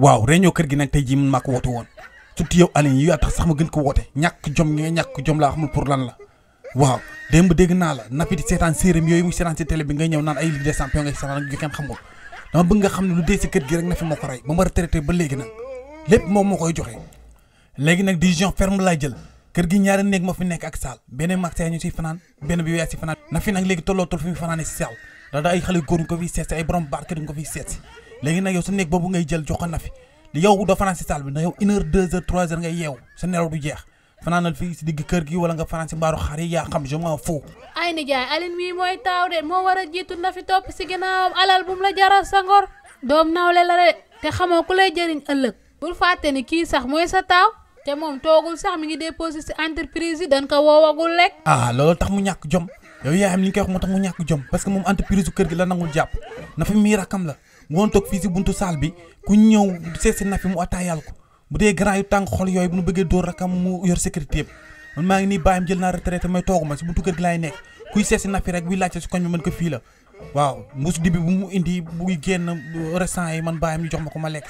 waaw réunion kër gi nag tey jii man maa ko woote woon surtout yow Aline yi yaa tax sax ma gën ko woote ñàkk jom nga ñàkk jom laa xamul pour lan la waaw démb dégg naa la Nafi di seetaan séeréem yooyu mu seetaan si télé bi ngay ñëw naan ay Ligue des champions ngay seetaan ak yu kenn xamul dama bëgg nga xam ne lu dee si kër gi rek Nafi moo ko rey ba ma retraité ba léegi nag lépp moom moo koy joxe léegi nag décision ferme laay jël kër gi ñaari néeg moo fi nekk ak saal benn mag ñu siy fanaan benn bi yaa si fanaan Nafi nag léegi tollootul fi mu fanaane si saal da ay xale góor ñu ko fiy seet si ay borom barke duñ ko fiy seet si léegi nag yow sa néeg boobu ngay jël jox ko Nafi yow doo fanaan si saal bi na yow 1 heure 2 heures 3 heures ngay yeewu sa nelaw du jeex fanaanal fii si digg kër gi wala nga fanaan si mbaaru xar yi yaa xam je m'en fous. ay nijaay Aline mii mooy taaw de moo war a jiitu Nafi topp si ginnaawam alal bu mu la jaral sa ngor doom nawle la de te xamoo ku lay jëriñ ëllëg bul fàtte ni kii sax mooy sa taaw te moom toogul sax mi ngi déposé si entreprise yi dañ ko woowagul lekk. loolu tax mu ñàkk jom yow yaa xam li ñu koy wax moo tax mu ñàkk jom parce que moom entreprise kër gi la nangul jàpp Nafi mii rakam la ngoon toog fii si buntu saal bi ku ñëw seet si Nafi mu attaayal ko bu dee grand yu tàng xol yooyu bu nu bëggee dóor rakam mu yor sécurité yëpp man maa ngi nii bàyyam jël naa retraité may tooguma si buntu kër gi laay nekk kuy seet si Nafi rek buy laajte si koñ bi mën ko fii la waaw mbuus dibi bu mu indi buy génn restaurant yi man bàyyam ñu jox ma ko ma lekk